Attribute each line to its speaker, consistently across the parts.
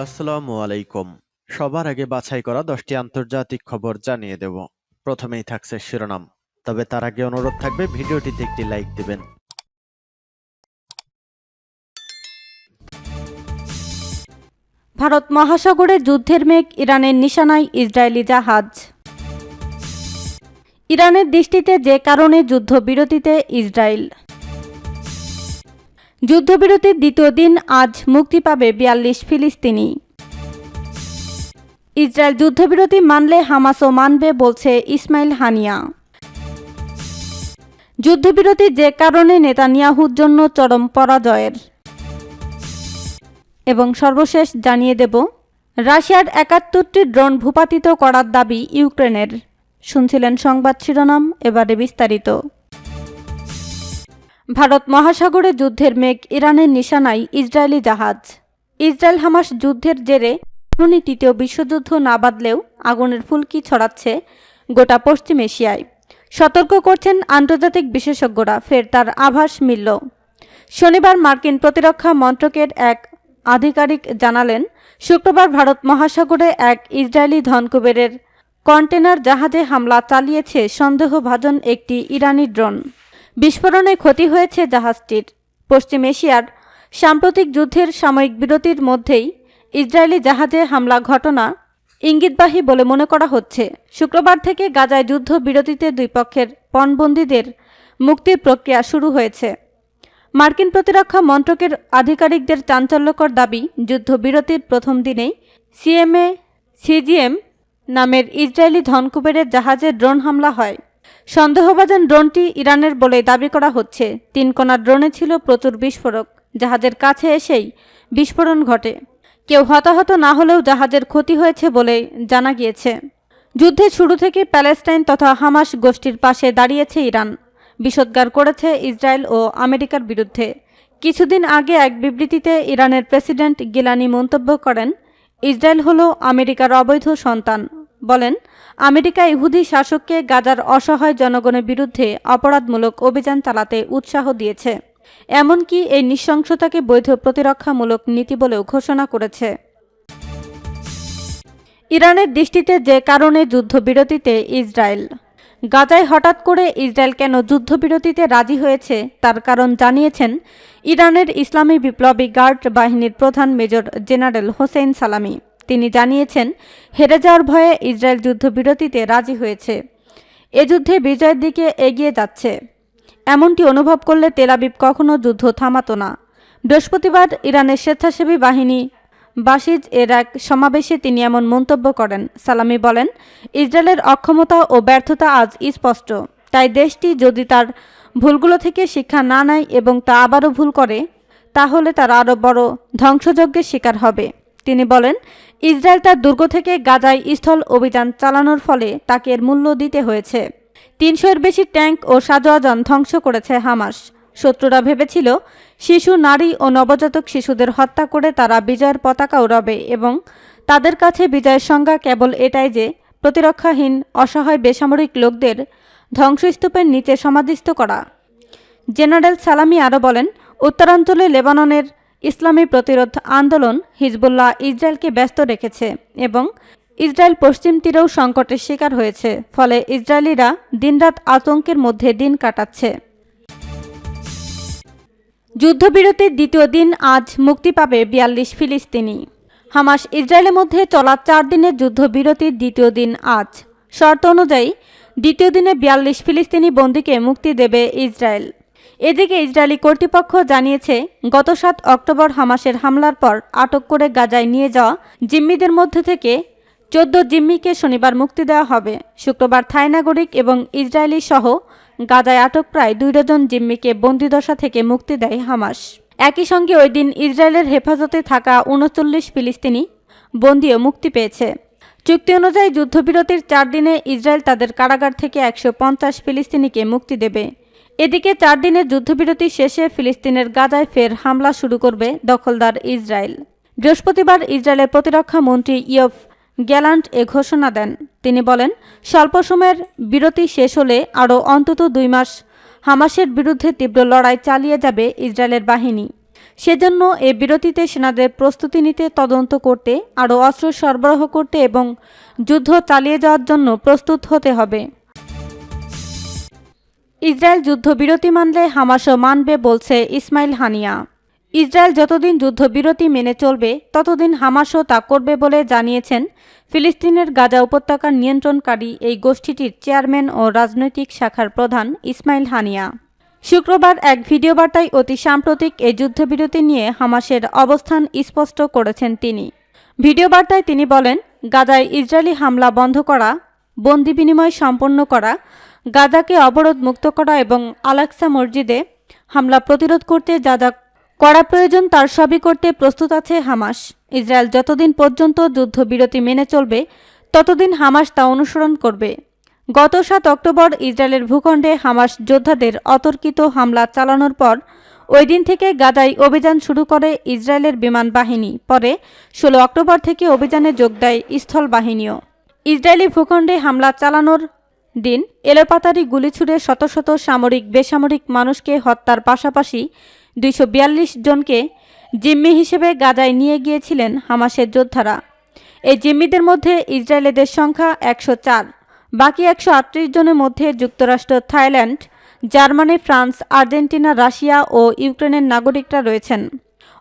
Speaker 1: আসসালামু আলাইকুম। সবার আগে বাছাই করা 10টি আন্তর্জাতিক খবর জানিয়ে দেব। প্রথমেই থাকছে শিরোনাম। তবে তার আগে অনুরোধ থাকবে ভিডিওটিতে একটি লাইক দিবেন।
Speaker 2: ভারত মহাসাগরে যুদ্ধের মেঘ, ইরানের নিশানায় ইসরায়েলি জাহাজ। ইরানের দৃষ্টিতে যে কারণে যুদ্ধবিরতিতে ইসরায়েল। যুদ্ধবিরতির দ্বিতীয় দিন আজ মুক্তি পাবে 42 ফিলিস্তিনি। ইসরায়েল যুদ্ধবিরতি মানলে হামাসও মানবে বলছে ইসমাইল হানিয়া। যুদ্ধবিরতি যে কারণে নেতানিয়াহুর জন্য চরম পরাজয়ের। এবং সর্বশেষ জানিয়ে দেব, রাশিয়ার 71টি ড্রোন ভূপাতিত করার দাবি ইউক্রেনের। শুনছিলেন সংবাদ শিরোনাম, এবারে বিস্তারিত। ভারত মহাসাগরে যুদ্ধের মেঘ, ইরানের নিশানায় ইসরায়েলি জাহাজ। ইসরায়েল হামাস যুদ্ধের জেরে এখনই তৃতীয় বিশ্বযুদ্ধ না বাঁধলেও আগুনের ফুলকি ছড়াচ্ছে গোটা পশ্চিম এশিয়ায়। সতর্ক করছেন আন্তর্জাতিক বিশেষজ্ঞরা, ফের তার আভাস মিলল। শনিবার মার্কিন প্রতিরক্ষা মন্ত্রকের এক আধিকারিক জানালেন, শুক্রবার ভারত মহাসাগরে এক ইসরায়েলি ধনকুবেরের কন্টেনার জাহাজে হামলা চালিয়েছে সন্দেহভাজন একটি ইরানি ড্রোন। বিস্ফোরণে ক্ষতি হয়েছে জাহাজটির। পশ্চিম এশিয়ার সাম্প্রতিক যুদ্ধের সাময়িক বিরতির মধ্যেই ইসরায়েলি জাহাজে হামলা ঘটনা ইঙ্গিতবাহী বলে মনে করা হচ্ছে। শুক্রবার থেকে গাজায় যুদ্ধ বিরতিতে দুই পক্ষের পণবন্দীদের মুক্তির প্রক্রিয়া শুরু হয়েছে। মার্কিন প্রতিরক্ষা মন্ত্রকের আধিকারিকদের চাঞ্চল্যকর দাবি, যুদ্ধবিরতির প্রথম দিনেই সিজিএম নামের ইসরায়েলি ধনকুবেরের জাহাজে ড্রোন হামলা হয়। সন্দেহভাজন ড্রোনটি ইরানের বলে দাবি করা হচ্ছে। 3 কোণা ড্রোনে ছিল প্রচুর বিস্ফোরক। জাহাজের কাছে এসেই বিস্ফোরণ ঘটে। কেউ হতাহত না হলেও জাহাজের ক্ষতি হয়েছে বলে জানা গিয়েছে। যুদ্ধের শুরু থেকে প্যালেস্টাইন তথা হামাস গোষ্ঠীর পাশে দাঁড়িয়েছে ইরান। বিষোদ্গার করেছে ইসরায়েল ও আমেরিকার বিরুদ্ধে। কিছুদিন আগে এক বিবৃতিতে ইরানের প্রেসিডেন্ট গিলানি মন্তব্য করেন, ইসরায়েল হলো আমেরিকার অবৈধ সন্তান। বলেন, আমেরিকা ইহুদি শাসককে গাজার অসহায় জনগণের বিরুদ্ধে অপরাধমূলক অভিযান চালাতে উৎসাহ দিয়েছে। এমনকি এই নৃশংসতাকে বৈধ প্রতিরক্ষামূলক নীতি বলেও ঘোষণা করেছে। ইরানের দৃষ্টিতে যে কারণে যুদ্ধবিরতিতে ইসরায়েল। গাজায় হঠাৎ করে ইসরায়েল কেন যুদ্ধবিরতিতে রাজি হয়েছে তার কারণ জানিয়েছেন ইরানের ইসলামী বিপ্লবী গার্ড বাহিনীর প্রধান মেজর জেনারেল হোসেইন সালামি। তিনি জানিয়েছেন, হেরে যাওয়ার ভয়ে ইসরায়েল যুদ্ধবিরতিতে রাজি হয়েছে। এ যুদ্ধে বিজয়ের দিকে এগিয়ে যাচ্ছে। এমনটি অনুভব করলে তেল আবিব কখনো যুদ্ধ থামাতো না। বৃহস্পতিবার ইরানের স্বেচ্ছাসেবী বাহিনী বাসিজ এর এক সমাবেশে তিনি এমন মন্তব্য করেন। সালামি বলেন, ইসরায়েলের অক্ষমতা ও ব্যর্থতা আজ স্পষ্ট। তাই দেশটি যদি তার ভুলগুলো থেকে শিক্ষা না নেয় এবং তা আবারও ভুল করে, তাহলে তারা আরও বড় ধ্বংসযজ্ঞের শিকার হবে। তিনি বলেন, ইসরায়েল তার দুর্গ থেকে গাজায় স্থল অভিযান চালানোর ফলে তাকে এর মূল্য দিতে হয়েছে। 300-এর বেশি ট্যাঙ্ক ও সাজোয়াজান ধ্বংস করেছে হামাস। শত্রুরা ভেবেছিল শিশু, নারী ও নবজাতক শিশুদের হত্যা করে তারা বিজয়ের পতাকা উড়াবে এবং তাদের কাছে বিজয়ের সংজ্ঞা কেবল এটাই যে প্রতিরক্ষাহীন অসহায় বেসামরিক লোকদের ধ্বংসস্তূপের নিচে সমাধিস্থ করা। জেনারেল সালামি আরও বলেন, উত্তরাঞ্চলে লেবাননের ইসলামী প্রতিরোধ আন্দোলন হিজবুল্লাহ ইসরায়েলকে ব্যস্ত রেখেছে এবং ইসরায়েল পশ্চিম তীরেও সংকটের শিকার হয়েছে। ফলে ইসরায়েলিরা দিনরাত আতঙ্কের মধ্যে দিন কাটাচ্ছে। যুদ্ধবিরতির দ্বিতীয় দিন আজ মুক্তি পাবে 42 ফিলিস্তিনি। হামাস ইসরায়েলের মধ্যে চলা 4 দিনের যুদ্ধবিরতির দ্বিতীয় দিন আজ। শর্ত অনুযায়ী দ্বিতীয় দিনে 42 ফিলিস্তিনি বন্দীকে মুক্তি দেবে ইসরায়েল। এদিকে ইসরায়েলি কর্তৃপক্ষ জানিয়েছে, গত 7 অক্টোবর হামাসের হামলার পর আটক করে গাজায় নিয়ে যাওয়া জিম্মিদের মধ্যে থেকে 14 জিম্মিকে শনিবার মুক্তি দেওয়া হবে। শুক্রবার থাই নাগরিক এবং ইসরায়েলি সহ গাজায় আটক প্রায় 2 ডজন জিম্মিকে বন্দিদশা থেকে মুক্তি দেয় হামাস। একই সঙ্গে ওই দিন ইসরায়েলের হেফাজতে থাকা 39 ফিলিস্তিনি বন্দিও মুক্তি পেয়েছে। চুক্তি অনুযায়ী যুদ্ধবিরতির 4 দিনে ইসরায়েল তাদের কারাগার থেকে 150 ফিলিস্তিনিকে মুক্তি দেবে। এদিকে 4 দিনের যুদ্ধবিরতি শেষে ফিলিস্তিনের গাজায় ফের হামলা শুরু করবে দখলদার ইসরায়েল। বৃহস্পতিবার ইসরায়েলের প্রতিরক্ষা মন্ত্রী ইয়োভ গ্যালান্ট এ ঘোষণা দেন। তিনি বলেন, স্বল্প সময়ের বিরতি শেষ হলে আরও অন্তত 2 মাস হামাসের বিরুদ্ধে তীব্র লড়াই চালিয়ে যাবে ইসরায়েলের বাহিনী। সেজন্য এ বিরতিতে সেনাদের প্রস্তুতি নিতে, তদন্ত করতে, আরও অস্ত্র সরবরাহ করতে এবং যুদ্ধ চালিয়ে যাওয়ার জন্য প্রস্তুত হতে হবে। ইসরায়েল যুদ্ধবিরতি মানলে হামাসও মানবে বলছে ইসমাইল হানিয়া। ইসরায়েল যতদিন যুদ্ধবিরতি মেনে চলবে ততদিন হামাসও তা করবে বলে জানিয়েছেন ফিলিস্তিনের গাজা উপত্যকার নিয়ন্ত্রণকারী এই গোষ্ঠীটির চেয়ারম্যান ও রাজনৈতিক শাখার প্রধান ইসমাইল হানিয়া। শুক্রবার এক ভিডিও বার্তায় অতি সাম্প্রতিক এই যুদ্ধবিরতি নিয়ে হামাসের অবস্থান স্পষ্ট করেছেন তিনি। ভিডিও বার্তায় তিনি বলেন, গাজায় ইসরায়েলি হামলা বন্ধ করা, বন্দি বিনিময় সম্পন্ন করা, গাজাকে অবরোধ মুক্ত করা এবং আল-আকসা মসজিদে হামলা প্রতিরোধ করতে যা যা করা প্রয়োজন তার সবই করতে প্রস্তুত আছে হামাস। ইসরায়েল যতদিন পর্যন্ত যুদ্ধবিরতি মেনে চলবে ততদিন হামাস তা অনুসরণ করবে। গত 7 অক্টোবর ইসরায়েলের ভূখণ্ডে হামাস যোদ্ধাদের অতর্কিত হামলা চালানোর পর ওই দিন থেকে গাজায় অভিযান শুরু করে ইসরায়েলের বিমান বাহিনী। পরে 16 অক্টোবর থেকে অভিযানে যোগ দেয় স্থল বাহিনীও। ইসরায়েলি ভূখণ্ডে হামলা চালানোর দিন এলোপাতাড়ি গুলি ছুড়ে শত শত সামরিক বেসামরিক মানুষকে হত্যার পাশাপাশি 242 জনকে জিম্মি হিসেবে গাজায় নিয়ে গিয়েছিলেন হামাসের যোদ্ধারা। এই জিম্মিদের মধ্যে ইসরায়েলিদের সংখ্যা 104, বাকি 138 জনের মধ্যে যুক্তরাষ্ট্র, Thailand, Germany, France, Argentina, Russia ও ইউক্রেনের নাগরিকরা রয়েছেন।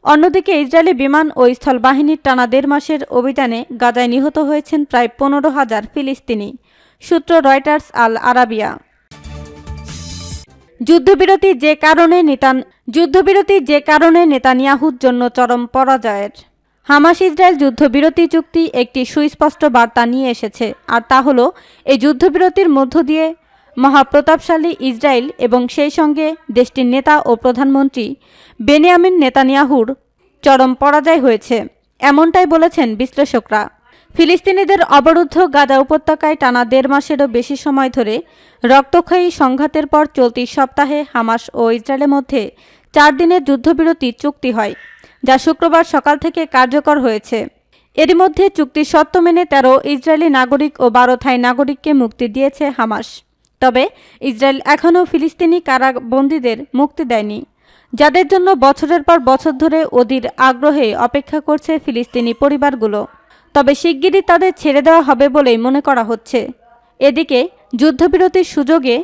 Speaker 2: অন্যদিকে ইসরায়েলি বিমান ও স্থল বাহিনীর টানা 1.5 মাসের অভিযানে গাজায় নিহত হয়েছেন প্রায় 15,000 ফিলিস্তিনি। সূত্র রয়টার্স, আল আরাবিয়া। যুদ্ধবিরতি যে কারণে নেতানিয়াহুর জন্য চরম পরাজয়ের। হামাস ইসরায়েল যুদ্ধবিরতি চুক্তি একটি সুস্পষ্ট বার্তা নিয়ে এসেছে, আর তা হলো এই যুদ্ধবিরতির মধ্য দিয়ে মহাপ্রতাপশালী ইসরায়েল এবং সেই সঙ্গে দেশটির নেতা ও প্রধানমন্ত্রী বেনিয়ামিন নেতানিয়াহুর চরম পরাজয় হয়েছে, এমনটাই বলেছেন বিশ্লেষকরা। ফিলিস্তিনিদের অবরুদ্ধ গাজা উপত্যকায় টানা 1.5 মাসেরও বেশি সময় ধরে রক্তক্ষয়ী সংঘাতের পর চলতি সপ্তাহে হামাস ও ইসরায়েলের মধ্যে 4 দিনের যুদ্ধবিরতি চুক্তি হয়, যা শুক্রবার সকাল থেকে কার্যকর হয়েছে। এরই মধ্যে চুক্তির শর্ত মেনে 13 ইসরায়েলি নাগরিক ও 12 থাই নাগরিককে মুক্তি দিয়েছে হামাস। তবে ইসরায়েল এখনও ফিলিস্তিনি কারাবন্দীদের মুক্তি দেয়নি, যাদের জন্য বছরের পর বছর ধরে অধীর আগ্রহে অপেক্ষা করছে ফিলিস্তিনি পরিবারগুলো। তবে শিগগিরই তাদের ছেড়ে দেওয়া হবে বলেই মনে করা হচ্ছে। এদিকে যুদ্ধবিরতির সুযোগে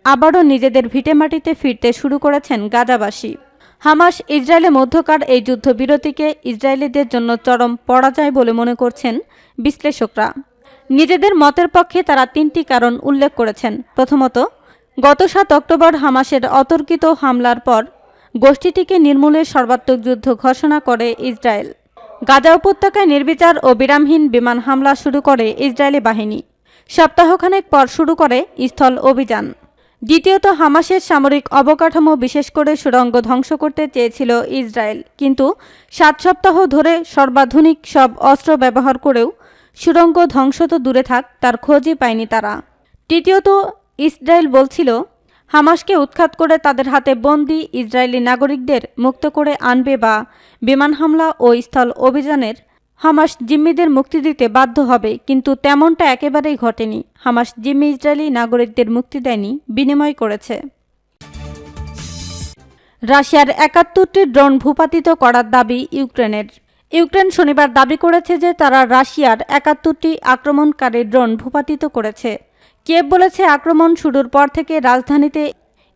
Speaker 2: আবারও নিজেদের ভিটেমাটিতে ফিরতে শুরু করেছেন গাজাবাসী। হামাস ইসরায়েলের মধ্যকার এই যুদ্ধবিরতিকে ইসরায়েলিদের জন্য চরম পরাজয় বলে মনে করছেন বিশ্লেষকরা। নিজেদের মতের পক্ষে তারা 3টি কারণ উল্লেখ করেছেন। প্রথমত, গত 7 অক্টোবর হামাসের অতর্কিত হামলার পর গোষ্ঠীটিকে নির্মূলের সর্বাত্মক যুদ্ধ ঘোষণা করে ইসরায়েল। গাজা উপত্যকায় নির্বিচার ও বিরামহীন বিমান হামলা শুরু করে ইসরায়েলি বাহিনী। সপ্তাহখানেক পর শুরু করে স্থল অভিযান। দ্বিতীয়ত, হামাসের সামরিক অবকাঠামো বিশেষ করে সুড়ঙ্গ ধ্বংস করতে চেয়েছিল ইসরায়েল, কিন্তু 7 সপ্তাহ ধরে সর্বাধুনিক সব অস্ত্র ব্যবহার করেও সুড়ঙ্গ ধ্বংস তো দূরে থাক, তার খোঁজই পায়নি তারা। তৃতীয়ত, ইসরায়েল বলছিল হামাসকে উৎখাত করে তাদের হাতে বন্দী ইসরায়েলি নাগরিকদের মুক্ত করে আনবে বা বিমান হামলা ও স্থল অভিযানের হামাস জিম্মিদের মুক্তি দিতে বাধ্য হবে, কিন্তু তেমনটা একেবারেই ঘটেনি। হামাস জিম্মি ইসরায়েলি নাগরিকদের মুক্তি দেয়নি, বিনিময় করেছে। রাশিয়ার 71টি ড্রোন ভূপাতিত করার দাবি ইউক্রেনের। ইউক্রেন শনিবার দাবি করেছে যে তারা রাশিয়ার 71টি আক্রমণকারী ড্রোন ভূপাতিত করেছে। কিয়েভ বলেছে, আক্রমণ শুরুর পর থেকে রাজধানীতে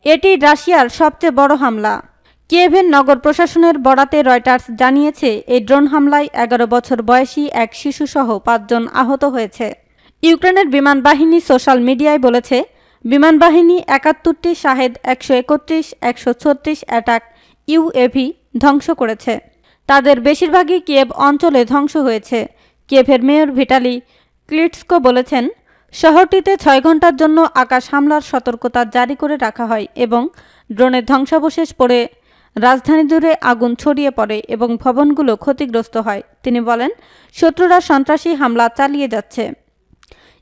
Speaker 2: এটি রাশিয়ার সবচেয়ে বড় হামলা। কিয়েভের নগর প্রশাসনের বরাতে রয়টার্স জানিয়েছে, এই ড্রোন হামলায় 11 বছর বয়সী এক শিশুসহ 5 জন আহত হয়েছে। ইউক্রেনের বিমান বাহিনী সোশ্যাল মিডিয়ায় বলেছে, বিমান বাহিনী 71টি শাহেদ 131, 136 অ্যাটাক ইউএভি ধ্বংস করেছে। তাদের বেশিরভাগই কিয়েভ অঞ্চলে ধ্বংস হয়েছে। কিয়েভের মেয়র ভিটালি ক্লিটস্কো বলেছেন, শহরটিতে 6 ঘন্টার জন্য আকাশ হামলার সতর্কতা জারি করে রাখা হয় এবং ড্রোনের ধ্বংসাবশেষ পড়ে রাজধানী জুড়ে আগুন ছড়িয়ে পড়ে এবং ভবনগুলো ক্ষতিগ্রস্ত হয়। তিনি বলেন, শত্রুরা সন্ত্রাসী হামলা চালিয়ে যাচ্ছে।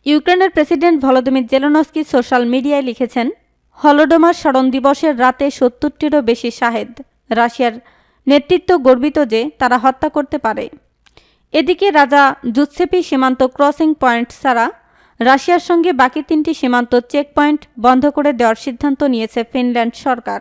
Speaker 2: ইউক্রেনের প্রেসিডেন্ট ভলোদিমির জেলেনস্কি সোশ্যাল মিডিয়ায় লিখেছেন, হলোডোমার স্মরণ দিবসের রাতে 70টিরও বেশি শাহেদ। রাশিয়ার নেতৃত্ব গর্বিত যে তারা হত্যা করতে পারে। এদিকে রাজা জুৎসেপি সীমান্ত ক্রসিং পয়েন্ট ছাড়া রাশিয়ার সঙ্গে বাকি 3টি সীমান্ত চেকপয়েন্ট বন্ধ করে দেওয়ার সিদ্ধান্ত নিয়েছে ফিনল্যান্ড সরকার।